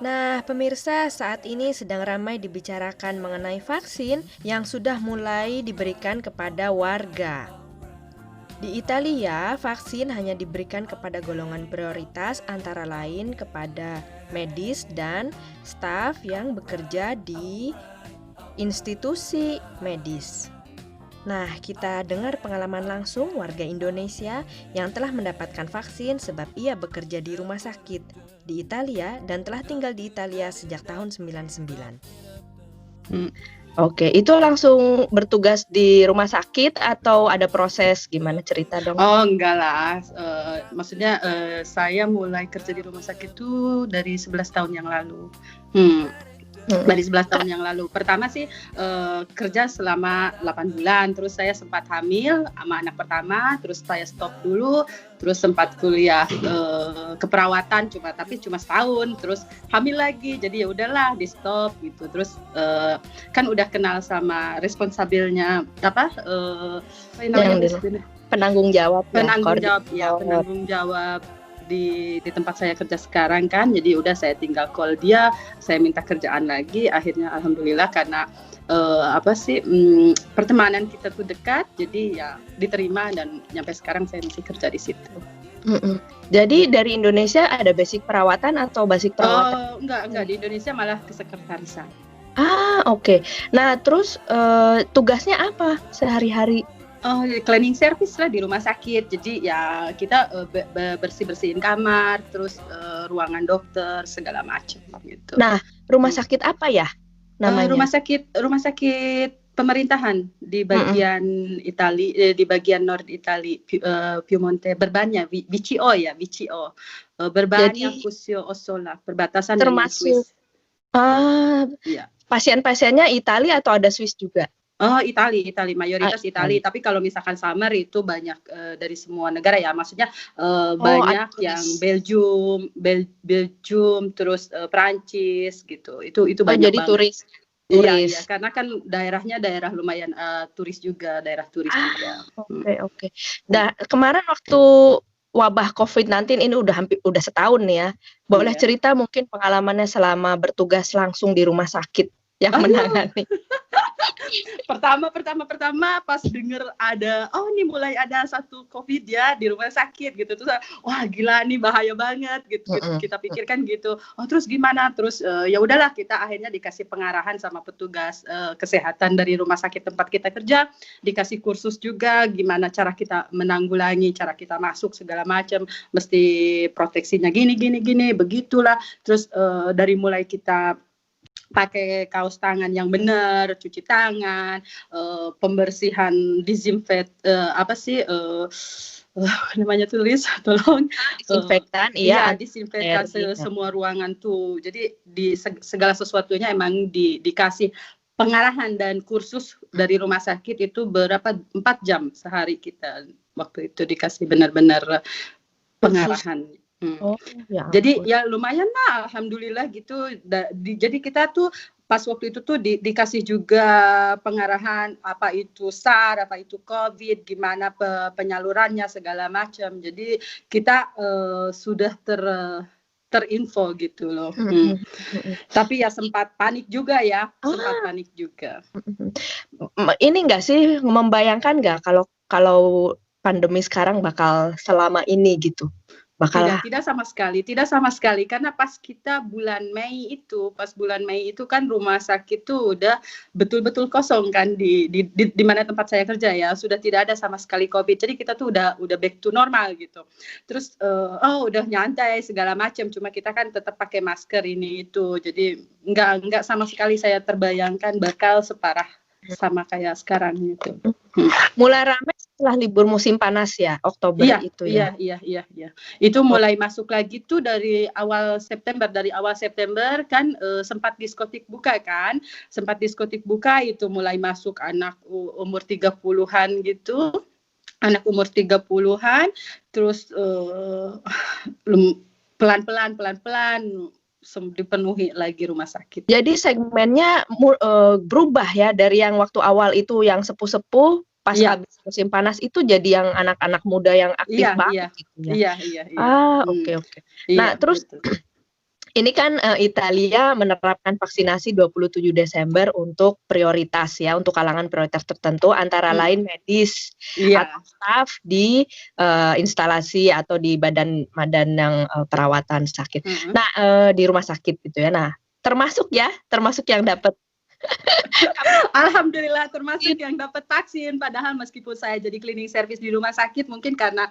Nah, pemirsa, saat ini sedang ramai dibicarakan mengenai vaksin yang sudah mulai diberikan kepada warga. Di Italia, vaksin hanya diberikan kepada golongan prioritas antara lain kepada medis dan staf yang bekerja di institusi medis. Nah, kita dengar pengalaman langsung warga Indonesia yang telah mendapatkan vaksin sebab ia bekerja di rumah sakit di Italia dan telah tinggal di Italia sejak tahun 99. Oke, itu langsung bertugas di rumah sakit atau ada proses gimana cerita dong? Oh enggak lah, maksudnya saya mulai kerja di rumah sakit tuh dari 11 tahun yang lalu. Dari 11 tahun yang lalu. Pertama sih kerja selama 8 bulan, terus saya sempat hamil sama anak pertama, terus saya stop dulu, terus sempat kuliah keperawatan tapi cuma setahun, terus hamil lagi, jadi ya udahlah di stop gitu. Terus kan udah kenal sama responsabilnya penanggung jawab penanggung jawab di tempat saya kerja sekarang kan, jadi udah saya tinggal call dia, saya minta kerjaan lagi, akhirnya alhamdulillah karena pertemanan kita tuh dekat, jadi ya diterima dan sampai sekarang saya masih kerja di situ. Jadi dari Indonesia ada basic perawatan atau basic perawatan? Enggak, di Indonesia malah kesekretarisan. Oke. Nah terus tugasnya apa sehari-hari? Cleaning service lah di rumah sakit. Jadi ya kita bersih-bersihin kamar, terus ruangan dokter segala macam gitu. Nah, rumah sakit apa ya namanya? Rumah sakit pemerintahan di bagian Italia, di bagian Nord Italia, Piemonte, Berbania, VCO. Berbania, Cusio, Ossola, perbatasan dengan Swiss. Iya. Pasien-pasiennya Italia atau ada Swiss juga? Itali, mayoritas Itali. Tapi kalau misalkan summer itu banyak dari semua negara ya. Maksudnya banyak yang Belgium, terus Prancis gitu. Itu banyak jadi banget. Turis. Iya, karena kan daerahnya daerah lumayan turis juga, daerah turis juga. Oke. Nah, kemarin waktu wabah COVID-19 ini udah setahun nih ya. Boleh cerita mungkin pengalamannya selama bertugas langsung di rumah sakit yang menangani? Pertama pas denger ada ini mulai ada satu COVID ya di rumah sakit gitu, terus wah gila nih bahaya banget gitu. Kita pikirkan gitu. Terus gimana? Terus ya udahlah, kita akhirnya dikasih pengarahan sama petugas kesehatan dari rumah sakit tempat kita kerja, dikasih kursus juga gimana cara kita menanggulangi, cara kita masuk segala macam, mesti proteksinya gini begitulah. Terus dari mulai kita pakai kaos tangan yang benar, cuci tangan, pembersihan namanya tulis, tolong. Disinfektan, disinfektan semua ruangan tuh. Jadi di segala sesuatunya emang dikasih pengarahan dan kursus dari rumah sakit itu 4 jam sehari kita waktu itu dikasih benar-benar pengarahan. Jadi ya lumayan lah, alhamdulillah gitu. Jadi kita tuh pas waktu itu tuh dikasih juga pengarahan apa itu SARS, apa itu COVID, gimana penyalurannya segala macam. Jadi kita sudah terinfo gitu loh. Tapi ya sempat panik juga ya, Ini enggak sih membayangkan nggak kalau pandemi sekarang bakal selama ini gitu? Tidak sama sekali karena pas bulan Mei itu kan rumah sakit tuh udah betul-betul kosong kan di mana tempat saya kerja ya, sudah tidak ada sama sekali COVID. Jadi kita tuh udah back to normal gitu. Terus udah nyantai segala macam, cuma kita kan tetap pakai masker ini itu. Jadi enggak sama sekali saya terbayangkan bakal separah sama kayak sekarang gitu. Mulai ramai setelah libur musim panas ya, Oktober itu ya. Iya. Itu mulai masuk lagi tuh dari awal September kan sempat diskotik buka itu mulai masuk anak umur 30-an gitu. Anak umur 30-an terus pelan-pelan dipenuhi lagi rumah sakit. Jadi segmennya berubah ya dari yang waktu awal itu yang sepuh-sepuh pas habis musim panas itu jadi yang anak-anak muda yang aktif banget gitu ya. Iya. Oke. Nah, terus Ini kan Italia menerapkan vaksinasi 27 Desember untuk prioritas ya, untuk kalangan prioritas tertentu antara lain medis Iya. atau staf di instalasi atau di badan yang perawatan sakit. Nah, di rumah sakit gitu ya. Nah, termasuk yang dapat Alhamdulillah termasuk yang dapat vaksin, padahal meskipun saya jadi cleaning service di rumah sakit mungkin karena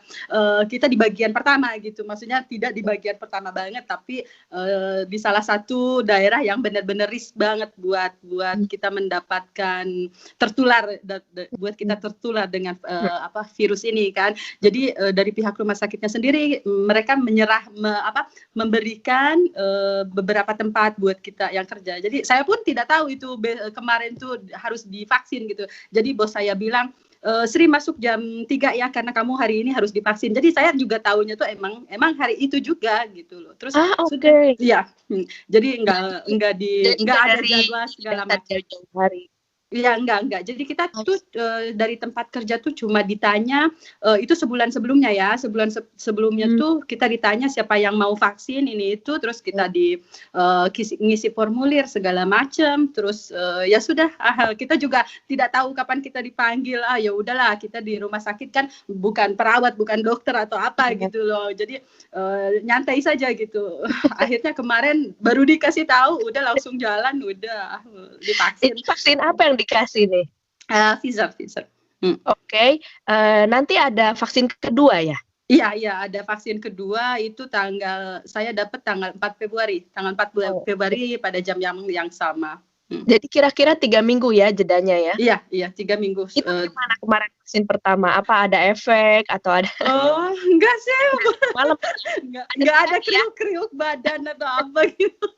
kita di bagian pertama gitu, maksudnya tidak di bagian pertama banget, tapi di salah satu daerah yang benar-benar risk banget buat kita mendapatkan buat kita tertular dengan virus ini kan. Jadi dari pihak rumah sakitnya sendiri mereka memberikan beberapa tempat buat kita yang kerja. Jadi saya pun tidak tahu itu kemarin tuh harus divaksin gitu. Jadi bos saya bilang, Sri masuk jam 3 ya karena kamu hari ini harus divaksin. Jadi saya juga tahunya tuh emang hari itu juga gitu loh. Terus sudah ya. Jadi enggak ada jadwal segala macam. Iya, enggak. Jadi kita tuh dari tempat kerja tuh cuma ditanya, itu sebulan sebelumnya ya, sebelumnya tuh kita ditanya siapa yang mau vaksin ini itu, terus kita ngisi formulir segala macam, terus ya sudah, kita juga tidak tahu kapan kita dipanggil, ya udahlah kita di rumah sakit kan bukan perawat, bukan dokter atau apa gitu loh, jadi nyantai saja gitu. Akhirnya kemarin baru dikasih tahu, udah langsung jalan, udah divaksin. Ini vaksin apa yang dikasih nih? Pfizer. Oke. Nanti ada vaksin kedua ya? Iya, ada vaksin kedua itu saya dapat tanggal 4 Februari. Tanggal 4 Februari pada jam yang sama. Jadi kira-kira 3 minggu ya jedanya ya? Iya, 3 minggu. Itu gimana kemarin vaksin pertama? Apa ada efek atau ada? Oh, enggak sih. Malam enggak ada kriuk-kriuk badan atau apa gitu.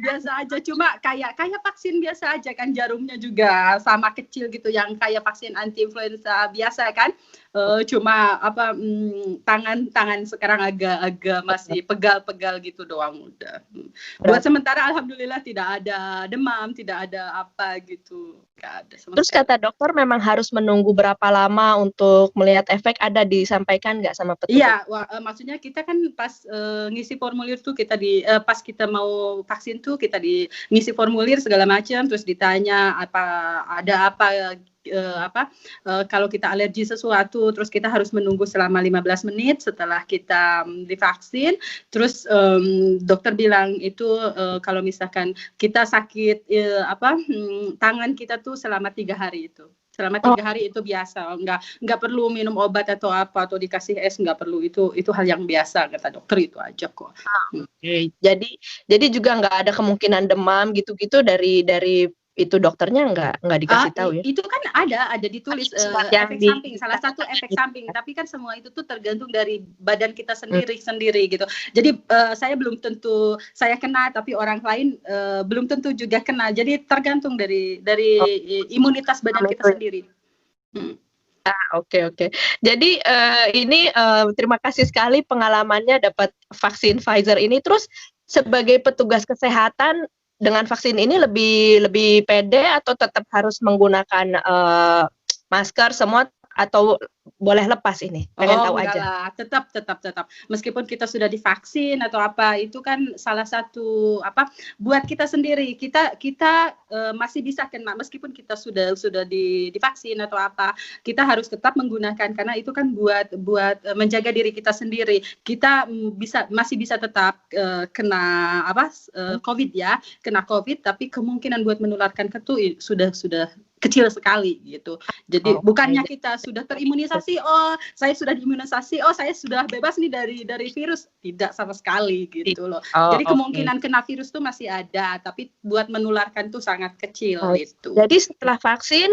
Biasa aja, cuma kayak vaksin biasa aja kan, jarumnya juga sama kecil gitu yang kayak vaksin anti influenza biasa kan. Cuma tangan sekarang agak masih pegal-pegal gitu doang udah. Buat sementara alhamdulillah tidak ada demam, tidak ada apa gitu. Nggak ada sama Terus sekali. kata dokter memang harus menunggu berapa lama untuk melihat efek, ada disampaikan nggak sama petugas? Iya, maksudnya kita kan pas ngisi formulir tuh pas kita mau vaksin tuh kita ngisi formulir segala macam, terus ditanya kalau kita alergi sesuatu, terus kita harus menunggu selama 15 menit setelah kita divaksin. Terus dokter bilang itu kalau misalkan kita sakit tangan kita tuh selama 3 hari itu. Selama 3 hari itu biasa, nggak perlu minum obat atau apa atau dikasih es, nggak perlu, itu hal yang biasa kata dokter, itu aja kok. Okay. Jadi juga nggak ada kemungkinan demam gitu-gitu dari itu dokternya nggak dikasih tahu ya? Itu kan ada ditulis efek samping, salah satu efek samping, tapi kan semua itu tuh tergantung dari badan kita sendiri gitu. Jadi saya belum tentu saya kena, tapi orang lain belum tentu juga kena. Jadi tergantung dari imunitas badan kita sendiri. Oke. Jadi ini terima kasih sekali pengalamannya dapat vaksin Pfizer ini. Terus sebagai petugas kesehatan dengan vaksin ini lebih pede atau tetap harus menggunakan masker semua atau boleh lepas ini? Pengen tahu aja. Tetap. Meskipun kita sudah divaksin atau apa, itu kan salah satu buat kita sendiri. Kita masih bisa kena meskipun kita sudah divaksin atau apa. Kita harus tetap menggunakan karena itu kan buat menjaga diri kita sendiri. Kita masih bisa tetap kena COVID ya, kena COVID, tapi kemungkinan buat menularkan itu sudah kecil sekali gitu. Jadi bukannya kita sudah terimunisasi, saya sudah diimunisasi, saya sudah bebas nih dari virus, tidak sama sekali gitu loh. Jadi kemungkinan kena virus tuh masih ada, tapi buat menularkan tuh sangat kecil gitu. Jadi setelah vaksin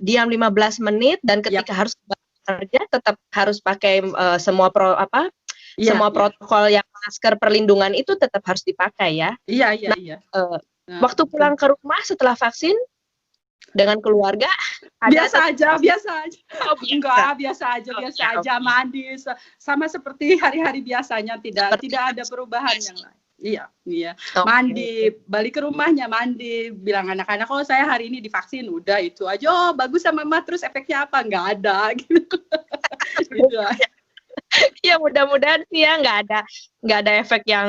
diam 15 menit dan ketika harus bekerja tetap harus pakai semua protokol yang masker perlindungan itu tetap harus dipakai ya. Iya. Waktu pulang ke rumah setelah vaksin dengan keluarga biasa aja. Enggak, biasa aja mandi sama seperti hari-hari biasanya, tidak ada perubahan yang lain. Iya. Mandi, balik ke rumahnya mandi, bilang anak-anak, saya hari ini divaksin, udah itu aja. Bagus sama Mama, terus efeknya apa? Nggak ada gitu. Ya mudah-mudahan sih ya nggak ada efek yang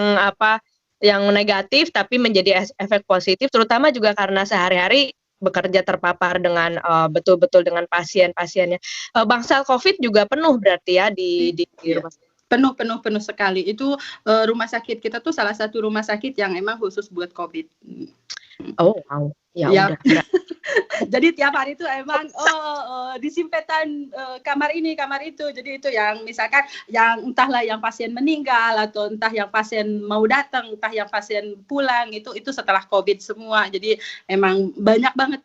yang negatif tapi menjadi efek positif, terutama juga karena sehari-hari bekerja terpapar dengan betul-betul dengan pasien-pasiennya. Bangsal COVID juga penuh berarti ya di Iya. rumah sakit. Penuh sekali. Itu rumah sakit kita tuh salah satu rumah sakit yang emang khusus buat COVID. Oh, wow. Ya Ya. udah. Jadi tiap hari itu emang disimpetan kamar ini, kamar itu. Jadi itu yang misalkan yang entahlah yang pasien meninggal atau entah yang pasien mau datang, entah yang pasien pulang itu setelah COVID semua. Jadi emang banyak banget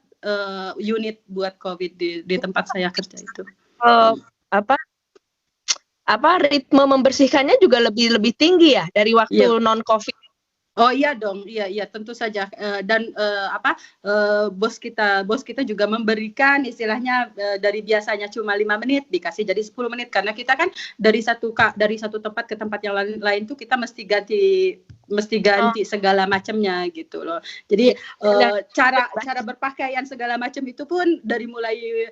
unit buat COVID di tempat saya kerja itu. Ritme membersihkannya juga lebih tinggi ya dari waktu non COVID. Oh iya dong, iya tentu saja. Dan bos kita juga memberikan istilahnya dari biasanya cuma 5 menit dikasih jadi 10 menit karena kita kan dari satu tempat ke tempat yang lain tuh kita mesti ganti segala macamnya gitu loh. Jadi cara berpakaian segala macam itu pun dari mulai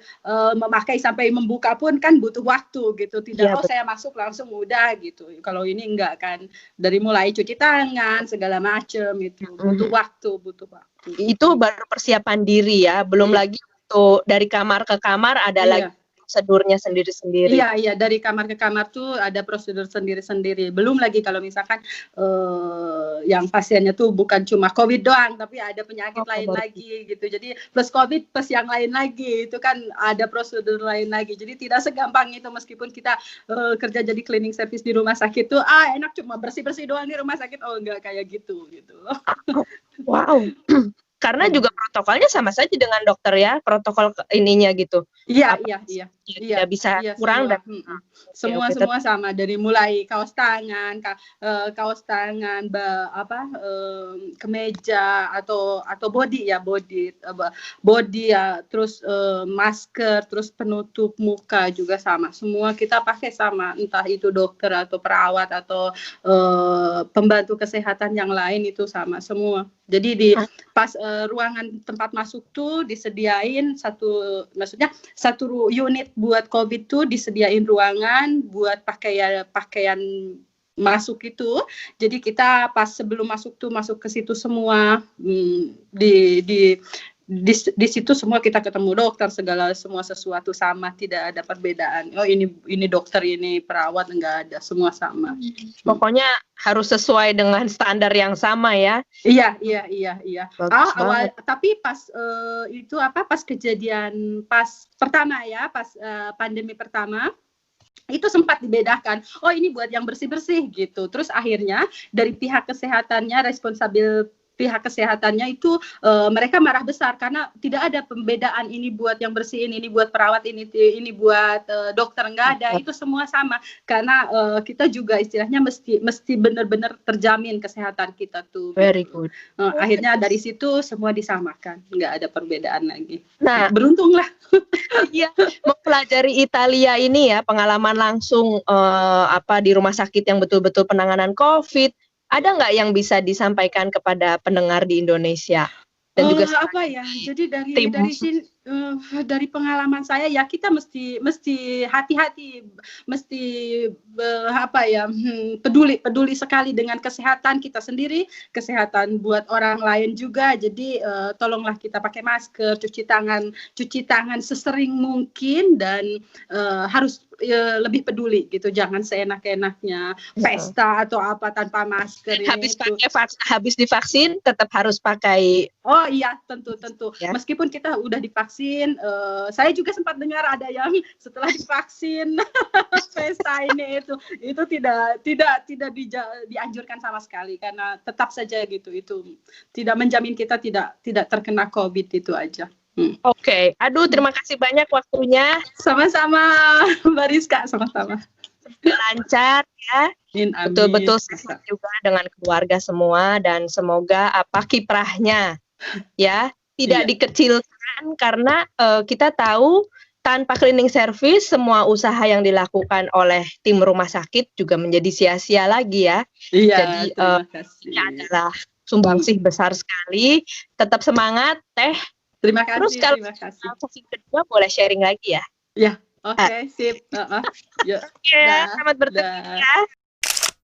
memakai sampai membuka pun kan butuh waktu gitu. Tidak saya masuk langsung udah gitu. Kalau ini enggak kan, dari mulai cuci tangan segala macam itu butuh waktu. Itu baru persiapan diri ya, belum lagi untuk dari kamar ke kamar ada lagi prosedurnya sendiri-sendiri. Iya, dari kamar ke kamar tuh ada prosedur sendiri-sendiri. Belum lagi kalau misalkan yang pasiennya tuh bukan cuma COVID doang, tapi ada penyakit lain lagi gitu. Jadi plus COVID plus yang lain lagi, itu kan ada prosedur lain lagi. Jadi tidak segampang itu meskipun kita kerja jadi cleaning service di rumah sakit tuh, enak cuma bersih-bersih doang di rumah sakit. Oh enggak kayak gitu. Wow. Karena juga protokolnya sama saja dengan dokter ya, protokol ininya gitu. Iya. Tidak bisa kurang semua. Dan semua sama, dari mulai kaos tangan, kemeja atau body ya, terus masker, terus penutup muka juga sama. Semua kita pakai sama, entah itu dokter atau perawat atau pembantu kesehatan yang lain itu sama semua. Jadi di pas ruangan tempat masuk tuh disediain satu unit buat COVID tuh disediain ruangan buat pakaian masuk itu. Jadi kita pas sebelum masuk tuh masuk ke situ semua, di situ semua kita ketemu dokter, semua sesuatu sama, tidak ada perbedaan. Oh ini dokter, ini perawat, enggak ada, semua sama. Pokoknya harus sesuai dengan standar yang sama ya. Iya. Tapi pas pas kejadian pertama ya, pas pandemi pertama itu sempat dibedakan. Oh ini buat yang bersih-bersih gitu. Terus akhirnya dari pihak kesehatannya, pihak kesehatannya itu mereka marah besar karena tidak ada pembedaan, ini buat yang bersihin, ini buat perawat, ini buat dokter, enggak ada. Itu semua sama karena kita juga istilahnya mesti benar-benar terjamin kesehatan kita tuh. Very good. Akhirnya dari situ semua disamakan, enggak ada perbedaan lagi. Nah, beruntunglah. Iya, mempelajari Italia ini ya, pengalaman langsung di rumah sakit yang betul-betul penanganan COVID. Ada nggak yang bisa disampaikan kepada pendengar di Indonesia? Dan juga jadi dari pengalaman saya ya, kita mesti hati-hati, mesti peduli sekali dengan kesehatan kita sendiri, kesehatan buat orang lain juga. Jadi tolonglah kita pakai masker, cuci tangan sesering mungkin, dan harus lebih peduli gitu. Jangan seenak-enaknya pesta atau apa tanpa masker. Habis divaksin tetap harus pakai. Oh iya, tentu. Ya. Meskipun kita udah divaksin, saya juga sempat dengar ada yang setelah divaksin pesta itu tidak dianjurkan sama sekali, karena tetap saja gitu, itu tidak menjamin kita tidak terkena COVID, itu aja. Oke. Aduh, terima kasih banyak waktunya. Sama-sama Mbak Rizka, sama-sama. Lancar ya. Betul-betul sehat juga dengan keluarga semua, dan semoga kiprahnya ya tidak dikecilkan, karena kita tahu tanpa cleaning service semua usaha yang dilakukan oleh tim rumah sakit juga menjadi sia-sia lagi ya. Iya, jadi ini adalah sumbangsih besar sekali. Tetap semangat Teh. Terima kasih. Terus kalau sesi kedua boleh sharing lagi ya? Ya, oke, sip. Selamat bertemu ya.